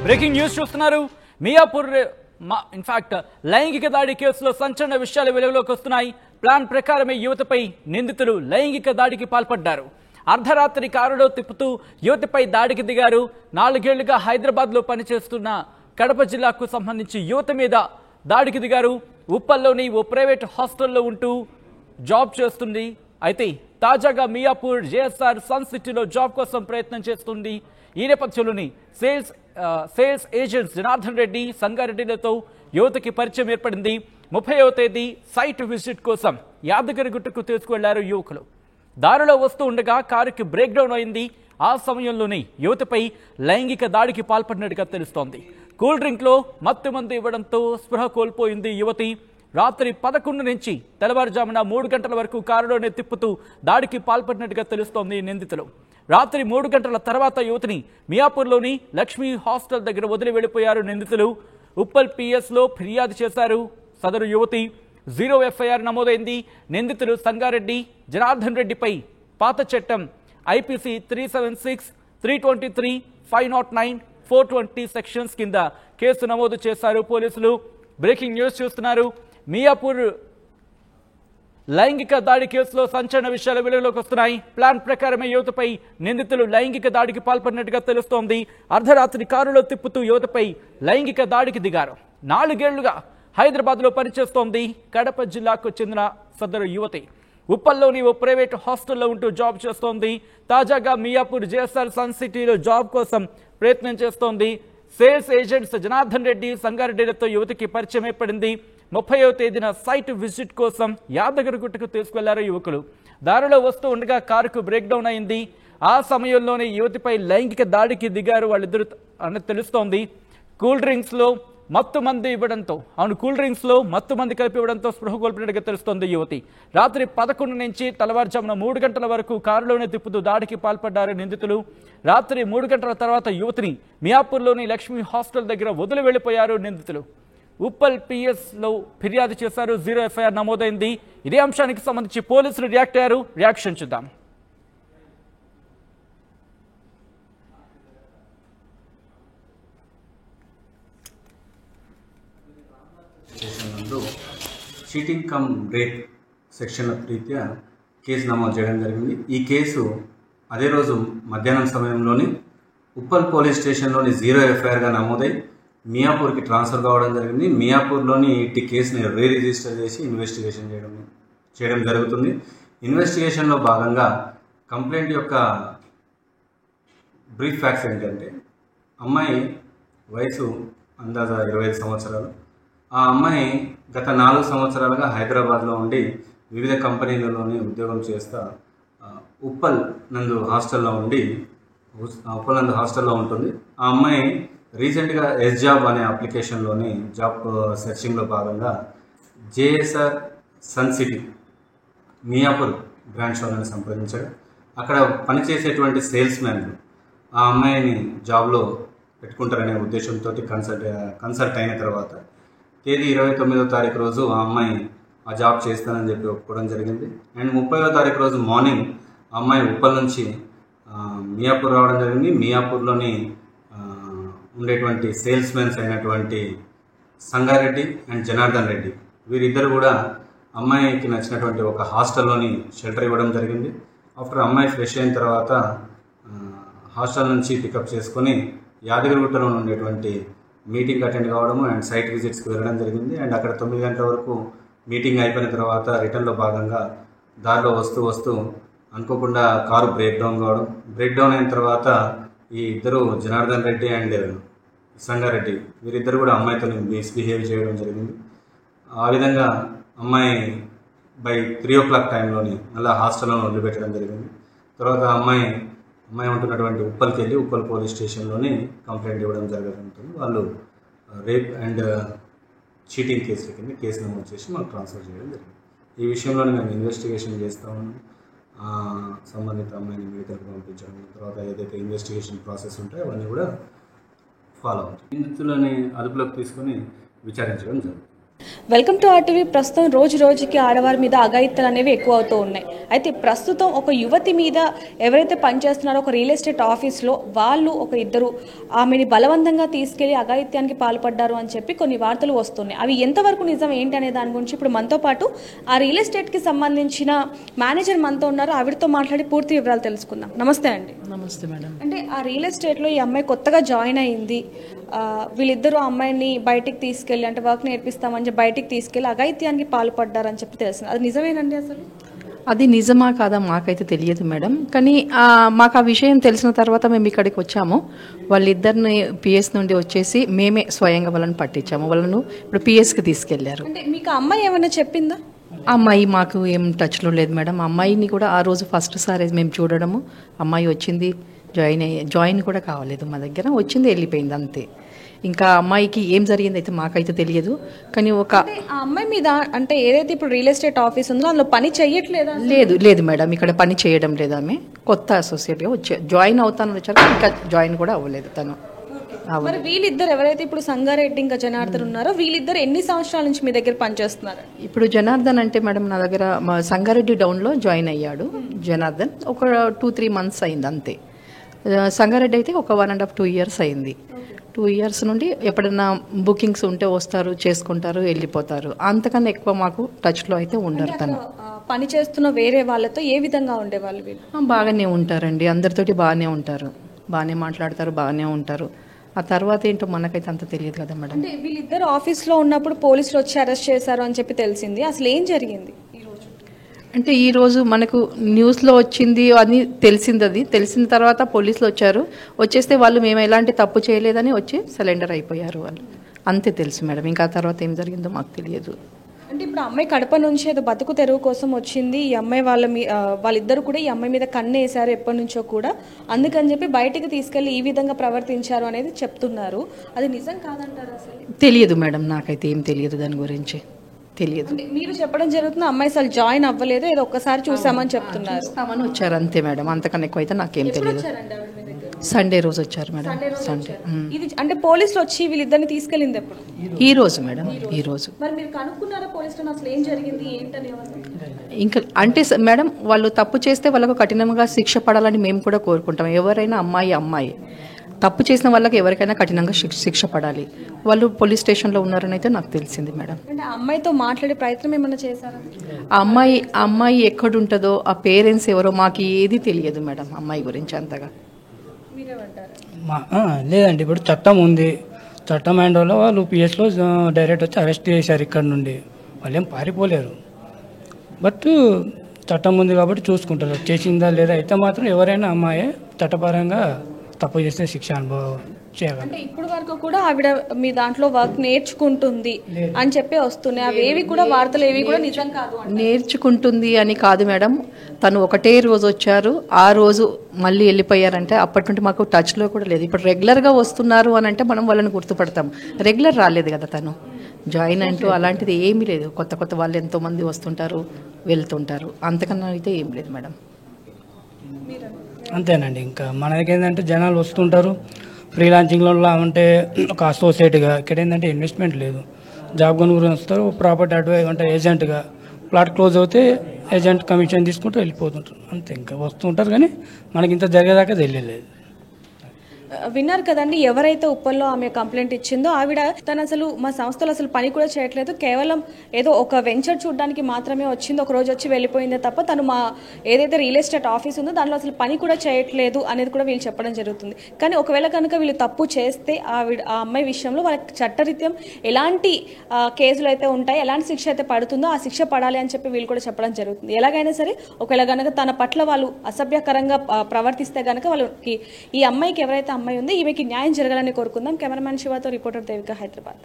Breaking news చూస్తున్నారు. Miyapur in fact లైంగిక దాడి కేసులో సంచలన విషయాలు వెలుగులోకి వస్తున్నాయి. ప్లాన్ ప్రకారమే యువతపై నిందితులు లైంగిక దాడికి పాల్పడ్డారు. అర్ధరాత్రి కారులో తిప్పుతూ యువతిపై దాడికి దిగారు. 4 ఏళ్లుగా హైదరాబాద్ లో పనిచేస్తున్న కడప జిల్లాకు సంబంధించి యువత మీద దాడికి దిగారు. ఉప్పల్లోని ఓ ప్రైవేట్ హాస్టల్లో ఉంటూ జాబ్ చేస్తుంది. అయితే తాజాగా మియాపూర్ జేఎస్ఆర్ సన్ సిటీలో జాబ్ కోసం ప్రయత్నం చేస్తుంది. ఈ నేపథ్యంలోని సేల్స్ ఏజెంట్స్ జనార్దన్ రెడ్డి, సంగారెడ్డిలతో యువతకి పరిచయం ఏర్పడింది. 30వ తేదీ సైట్ విజిట్ కోసం యాదగిరిగుట్టకు తీసుకువెళ్లారు యువకులు. దారిలో వస్తూ ఉండగా కారుకి బ్రేక్ డౌన్ అయింది. ఆ సమయంలోనే యువతపై లైంగిక దాడికి పాల్పడినట్టుగా తెలుస్తోంది. కూల్ డ్రింక్ లో మత్తు మందు ఇవ్వడంతో స్పృహ కోల్పోయింది యువతి. రాత్రి 11 నుంచి తెల్లవారుజామున 3 గంటల వరకు కారులోనే తిప్పుతూ దాడికి పాల్పడినట్టుగా తెలుస్తోంది నిందితులు. రాత్రి 3 గంటల తర్వాత యువతిని మియాపూర్లోని లక్ష్మీ హాస్టల్ దగ్గర వదిలి వెళ్లిపోయారు నిందితులు. ఉప్పల్ పిఎస్ లో ఫిర్యాదు చేశారు సదరు యువతి. 0 ఎఫ్ఐఆర్ నమోదైంది. నిందితులు సంగారెడ్డి, జనార్దన్ రెడ్డిపై పాత చట్టం ఐపీసీ 376, 323, 509, 420 సెక్షన్స్ కింద కేసు నమోదు చేశారు పోలీసులు. బ్రేకింగ్ న్యూస్ చూస్తున్నారు. మియాపూర్ లైంగిక దాడి కేసులో సంచలన విషయాలు వెలుగులోకి వస్తున్నాయి. ప్లాన్ ప్రకారమే యువతపై నిందితులు లైంగిక దాడికి పాల్పడినట్టుగా తెలుస్తోంది. అర్ధరాత్రి కారులో తిప్పుతూ యువతపై లైంగిక దాడికి దిగారు. 4 ఏళ్లుగా హైదరాబాద్ లో పనిచేస్తోంది కడప జిల్లాకు చెందిన సదరు యువతి. ఉప్పల్లోని ఓ ప్రైవేట్ హాస్టల్లో ఉంటూ జాబ్ చేస్తోంది. తాజాగా మియాపూర్ జేఎస్ఆర్ సన్ సిటీలో జాబ్ కోసం ప్రయత్నం చేస్తోంది. సేల్స్ ఏజెంట్స్ జనార్దన్ రెడ్డి, సంగారెడ్డిలతో యువతికి పరిచయం ఏర్పడింది. 30వ తేదీన సైట్ విజిట్ కోసం యాదగిరిగుట్టకు తీసుకెళ్లారు యువకులు. దారిలో వస్తూ ఉండగా కారుకు బ్రేక్ డౌన్ అయింది. ఆ సమయంలోనే యువతిపై లైంగిక దాడికి దిగారు వాళ్ళిద్దరు అని తెలుస్తోంది. కూల్ డ్రింక్స్ లో మత్తు మంది కలిపి ఇవ్వడంతో స్పృహ కోల్పోయినట్టుగా తెలుస్తోంది యువతి. రాత్రి 11 నుంచి తెల్లవారుజామున 3 గంటల వరకు కారులోనే తిప్పుతూ దాడికి పాల్పడ్డారు నిందితులు. రాత్రి 3 గంటల తర్వాత యువతిని మియాపూర్లోని లక్ష్మీ హాస్టల్ దగ్గర వదిలి వెళ్లిపోయారు నిందితులు. ఉప్పల్ పిఎస్ లో ఫిర్యాదు చేశారు. 0 ఎఫ్ఐఆర్ నమోదైంది. ఇదే అంశానికి సంబంధించి పోలీసులు రియాక్ట్ అయ్యారు. రియాక్షన్ చూద్దాం. చీటింగ్ కమ్ రేప్ సెక్షన్ల రీత్యా కేసు నమోదు చేయడం జరిగింది. ఈ కేసు అదే రోజు మధ్యాహ్నం సమయంలోని ఉప్పల్ పోలీస్ స్టేషన్లోని 0 ఎఫ్ఐఆర్గా నమోదై మియాపూర్కి ట్రాన్స్ఫర్ కావడం జరిగింది. మియాపూర్లోని ఈ కేసుని రిజిస్టర్ చేసి ఇన్వెస్టిగేషన్ చేయడం జరుగుతుంది. ఇన్వెస్టిగేషన్లో భాగంగా కంప్లైంట్ యొక్క బ్రీఫ్ ఫ్యాక్ట్స్ ఏంటంటే, అమ్మాయి వయసు అందాజా 25 సంవత్సరాలు. ఆ అమ్మాయి గత 4 సంవత్సరాలుగా హైదరాబాద్లో ఉండి వివిధ కంపెనీలలోని ఉద్యోగం చేస్తా ఉప్పల్ నందు హాస్టల్లో ఉంటుంది. ఆ అమ్మాయి రీసెంట్గా జాబ్ అనే అప్లికేషన్లోని జాబ్ సెర్చింగ్లో భాగంగా JSR Sun City Miyapur branch వాళ్ళని సంప్రదించాడు. అక్కడ పనిచేసేటువంటి సేల్స్ మ్యాన్లు ఆ అమ్మాయిని జాబ్లో పెట్టుకుంటారనే ఉద్దేశంతో కన్సల్ట్ అయిన తర్వాత తేదీ 29వ తారీఖు రోజు ఆ అమ్మాయి ఆ జాబ్ చేస్తానని చెప్పి ఒప్పుకోవడం జరిగింది. అండ్ 30వ తారీఖు రోజు మార్నింగ్ ఆ అమ్మాయి ఉప్పల్ నుంచి మియాపూర్ రావడం జరిగింది. మియాపూర్లోని ఉండేటువంటి సేల్స్ మెన్స్ అయినటువంటి సంగారెడ్డి అండ్ జనార్దన్ రెడ్డి వీరిద్దరు కూడా అమ్మాయికి నచ్చినటువంటి ఒక హాస్టల్లోని షెల్టర్ ఇవ్వడం జరిగింది. ఆఫ్టర్ అమ్మాయి ఫ్రెష్ అయిన తర్వాత హాస్టల్ నుంచి పికప్ చేసుకొని యాదగిరిగుట్టలో ఉండేటువంటి మీటింగ్ అటెండ్ కావడము అండ్ సైట్ విజిట్స్కి వెళ్ళడం జరిగింది. అండ్ అక్కడ 9 గంటల వరకు మీటింగ్ అయిపోయిన తర్వాత రిటర్న్లో భాగంగా దారిలో వస్తూ అనుకోకుండా కారు బ్రేక్ డౌన్ అయిన తర్వాత ఈ ఇద్దరు జనార్దన్ రెడ్డి అండ్ సంగారెడ్డి వీరిద్దరు కూడా అమ్మాయితో మిస్బిహేవ్ చేయడం జరిగింది. ఆ విధంగా అమ్మాయి బై 3 o'clock టైంలోని మళ్ళీ హాస్టల్లో వదిలిపెట్టడం జరిగింది. తర్వాత అమ్మాయి ఉంటున్నటువంటి ఉప్పల్కి వెళ్ళి ఉప్పల్ పోలీస్ స్టేషన్లోని కంప్లైంట్ ఇవ్వడం జరుగుతుంది. వాళ్ళు రేప్ అండ్ చీటింగ్ కేసుల కింద కేసు నమోదు చేసి మాకు ట్రాన్స్ఫర్ చేయడం జరిగింది. ఈ విషయంలోనే మేము ఇన్వెస్టిగేషన్ చేస్తూ ఉన్నాం. సంబంధిత అమ్మాయిని మెడికల్కి పంపించడం, తర్వాత ఏదైతే ఇన్వెస్టిగేషన్ ప్రాసెస్ ఉంటాయో అవన్నీ కూడా ఫాలో అవుతాయి. నిందితులని అదుపులోకి తీసుకొని విచారించడం జరుగుతుంది. Welcome to RTV. ప్రస్తుతం రోజు రోజుకి ఆడవారి మీద అఘాయిత్యాలు అనేవి ఎక్కువ అవుతూ ఉన్నాయి. అయితే ప్రస్తుతం ఒక యువతి మీద ఎవరైతే పనిచేస్తున్నారో ఒక రియల్ ఎస్టేట్ ఆఫీస్లో వాళ్ళు ఒక ఇద్దరు ఆమెని బలవంతంగా తీసుకెళ్లి అఘాయిత్యానికి పాల్పడ్డారు అని చెప్పి కొన్ని వార్తలు వస్తున్నాయి. అవి ఎంతవరకు నిజం ఏంటి అనే దాని గురించి ఇప్పుడు మనతో పాటు ఆ రియల్ ఎస్టేట్కి సంబంధించిన మేనేజర్ మనతో ఉన్నారు. ఆవిడతో మాట్లాడి పూర్తి వివరాలు తెలుసుకుందాం. నమస్తే అండి. నమస్తే మేడం. అంటే ఆ రియల్ ఎస్టేట్లో ఈ అమ్మాయి కొత్తగా జాయిన్ అయింది. వీళ్ళిద్దరూ అమ్మాయిని బయటికి తీసుకెళ్ళి అంటే వర్క్ నేర్పిస్తామని చెప్పి బయటికి తీసుకెళ్ళి అఘాయిత్యానికి పాల్పడ్డారని చెప్పి తెలిసింది. అది నిజమేనండి? అసలు అది నిజమా కాదా మాకైతే తెలియదు మేడం. కానీ మాకు ఆ విషయం తెలిసిన తర్వాత మేము ఇక్కడికి వచ్చాము. వాళ్ళిద్దరిని పిఎస్ నుండి వచ్చేసి మేమే స్వయంగా వాళ్ళని పట్టించాము. వాళ్ళను ఇప్పుడు పిఎస్కి తీసుకెళ్లారు. అంటే మీకు అమ్మాయి ఏమైనా చెప్పిందా? అమ్మాయి మాకు ఏం టచ్లో లేదు మేడం. అమ్మాయిని కూడా ఆ రోజు ఫస్ట్ సారి మేము చూడడము, అమ్మాయి వచ్చింది, జాయిన్ కూడా కావలేదు మా దగ్గర, వచ్చింది వెళ్ళిపోయింది అంతే. ఇంకా అమ్మాయికి ఏం జరిగింది అయితే మాకైతే తెలియదు. కానీ ఆ అమ్మాయి మీద అంటే ఏదైతే ఇప్పుడు రియల్ ఎస్టేట్ ఆఫీస్ ఉందో అందులో పని చెయ్యట్లేదా? లేదు మేడం, ఇక్కడ పని చేయడం లేదు. ఆమె కొత్త అసోసియేట్గా జాయిన్ అవుతాను వచ్చారు, ఇంకా జాయిన్ కూడా అవ్వలేదు తను. మరి వీళ్ళిద్దరు ఎవరైతే ఇప్పుడు సంగారెడ్డి ఇంకా జనార్దన్ ఉన్నారో వీళ్ళిద్దరు ఎన్ని సంవత్సరాల నుంచి మీ దగ్గర పనిచేస్తున్నారు? ఇప్పుడు జనార్దన్ అంటే మేడం నా దగ్గర మా సంగారెడ్డి డౌన్లో జాయిన్ అయ్యాడు జనార్దన్. ఒక 2-3 months అయింది అంతే. సంగారెడ్డి అయితే ఒక 1.5-2 years అయింది. 2 years నుండి ఎప్పుడైనా బుకింగ్స్ ఉంటే వస్తారు, చేసుకుంటారు, వెళ్ళిపోతారు. అంతకన్నా ఎక్కువ మాకు టచ్లో అయితే ఉండరు. తను పని చేస్తున్న వేరే వాళ్ళతో ఏ విధంగా ఉండేవాళ్ళు వీళ్ళు? బాగానే ఉంటారండి, అందరితోటి బాగానే ఉంటారు, బాగానే మాట్లాడతారు, బాగానే ఉంటారు. ఆ తర్వాత ఏంటో మనకైతే అంత తెలియదు కదా మేడం. అంటే వీళ్ళిద్దరు ఆఫీస్లో ఉన్నప్పుడు పోలీసులు వచ్చి అరెస్ట్ చేశారు అని చెప్పి తెలిసింది. అసలు ఏం జరిగింది అంటే ఈరోజు మనకు న్యూస్లో వచ్చింది అని తెలిసింది. అది తెలిసిన తర్వాత పోలీసులు వచ్చారు. వచ్చేస్తే వాళ్ళు మేము ఎలాంటి తప్పు చేయలేదని వచ్చి సరెండర్ అయిపోయారు వాళ్ళు. అంతే తెలుసు మేడం. ఇంకా తర్వాత ఏం జరిగిందో మాకు తెలియదు. అంటే ఇప్పుడు అమ్మాయి కడప నుంచి ఏదో బతుకు తెరువు కోసం వచ్చింది. ఈ అమ్మాయి వాళ్ళిద్దరు కూడా ఈ అమ్మాయి మీద కన్ను వేశారు ఎప్పటి నుంచో కూడా. అందుకని చెప్పి బయటికి తీసుకెళ్లి ఈ విధంగా ప్రవర్తించారు అనేది చెప్తున్నారు. అది నిజం కాదంటారు? అసలు తెలియదు మేడం, నాకైతే ఏం తెలియదు దాని గురించి, తెలియదు. మీరు చెప్పడం జరుగుతుంది అమ్మాయి అసలు జాయిన్ అవ్వలేదు, ఏదో ఒక్కసారి చూసామని చెప్తున్నారు. చూస్తామని వచ్చారు అంతే మేడం, అంతకన్నా ఎక్కువ అయితే నాకేం తెలియదు. సండే రోజు వచ్చారు మేడం. సండే. ఇది అంటే పోలీసులు వచ్చి వీళ్ళిద్దరిని తీసుకెళ్ళింది ఎప్పుడు? ఈ రోజు మేడం, ఈ రోజు. మరి మీరు కనుక్కున్నారా పోలీసులు అసలు ఏం జరిగింది ఏంటని? ఇంకా అంటే మేడం వాళ్ళు తప్పు చేస్తే వాళ్ళకు కఠినంగా శిక్ష పడాలని మేము కూడా కోరుకుంటాం. ఎవరైనా అమ్మాయి తప్పు చేసిన వాళ్ళకి ఎవరికైనా కఠినంగా శిక్ష పడాలి. వాళ్ళు పోలీస్ స్టేషన్లో ఉన్నారని అయితే నాకు తెలిసింది మేడం. అంటే అమ్మాయితో మాట్లాడే ప్రయత్నం ఏమైనా చేశారా? ఆ అమ్మాయి ఎక్కడుంటుందో, ఆ పేరెంట్స్ ఎవరో మాకు ఏది తెలియదు మేడం అమ్మాయి గురించి అంతగా. లేదండి, ఇప్పుడు చట్టం ఉంది. చట్టం హ్యాండ్ వల్ల వాళ్ళు పిఎస్లో డైరెక్ట్ వచ్చి అరెస్ట్ చేశారు ఇక్కడ నుండి. వాళ్ళు ఏం పారిపోలేరు. బట్ చట్టం ఉంది కాబట్టి చూసుకుంటారు చేసిందా లేదా. అయితే మాత్రం ఎవరైనా అమ్మాయి చట్టపరంగా తప్పు చేస్తే శిక్ష అనుభవం చేయాలి. అంటే ఇప్పుడు వరకు కూడా ఆవిడ మీ దాంట్లో వర్క్ నేర్చుకుంటుంది అని చెప్పి వస్తున్నాయి. అవేవి కూడా వార్తలు ఏవి కూడా నిజం కాదు. నేర్చుకుంటుంది అని కాదు మేడం, తను ఒకటే రోజు వచ్చారు, ఆ రోజు మళ్ళీ వెళ్ళిపోయారంటే అప్పటి నుండి మాకు టచ్లో కూడా లేదు. ఇప్పుడు రెగ్యులర్గా వస్తున్నారు అని అంటే మనం వాళ్ళని గుర్తుపడతాం. రెగ్యులర్ రాలేదు కదా తను, జాయిన్ అంటూ అలాంటిది ఏమీ లేదు. కొత్త వాళ్ళు ఎంతోమంది వస్తుంటారు, వెళ్తుంటారు, అంతకన్నా అయితే ఏం లేదు మేడం. అంతేనండి. ఇంకా మన దగ్గర ఏంటంటే జనాలు వస్తుంటారు ఫ్రీలాన్సింగ్లో అంటే ఒక అసోసియేట్గా. ఇక్కడ ఏంటంటే ఇన్వెస్ట్మెంట్ లేదు, జాబ్ కొనుగోలు వస్తారు, ప్రాపర్టీ అడ్వైజ్ అంటే ఏజెంట్గా. ప్లాట్ క్లోజ్ అవుతే ఏజెంట్ కమిషన్ తీసుకుంటూ వెళ్ళిపోతుంటారు అంతే. ఇంకా వస్తుంటారు కానీ మనకి ఇంత జరిగేదాకా తెలియలేదు. విన్నారు కదండి, ఎవరైతే ఉప్పల్లో ఆమె కంప్లైంట్ ఇచ్చిందో ఆవిడ తను అసలు మా సంస్థలో అసలు పని కూడా చేయట్లేదు, కేవలం ఏదో ఒక వెంచర్ చూడడానికి మాత్రమే వచ్చింది, ఒక రోజు వచ్చి వెళ్ళిపోయిందే తప్ప తను మా ఏదైతే రియల్ ఎస్టేట్ ఆఫీస్ ఉందో దానిలో అసలు పని కూడా చేయట్లేదు అనేది కూడా వీళ్ళు చెప్పడం జరుగుతుంది. కానీ ఒకవేళ కనుక వీళ్ళు తప్పు చేస్తే ఆ అమ్మాయి విషయంలో వాళ్ళకి చట్టరీత్యం ఎలాంటి కేసులు అయితే ఉంటాయి, ఎలాంటి శిక్ష అయితే పడుతుందో ఆ శిక్ష పడాలి అని చెప్పి వీళ్ళు కూడా చెప్పడం జరుగుతుంది. ఎలాగైనా సరే ఒకవేళ కనుక తన పట్ల వాళ్ళు అసభ్యకరంగా ప్రవర్తిస్తే కనుక వాళ్ళకి ఈ అమ్మాయికి ఎవరైతే అమ్మాయి ఉంది ఈమెకి న్యాయం జరగాలని కోరుకుందాం. కెమెరామ్యాన్ శివతో రిపోర్టర్ దేవిక, హైదరాబాద్.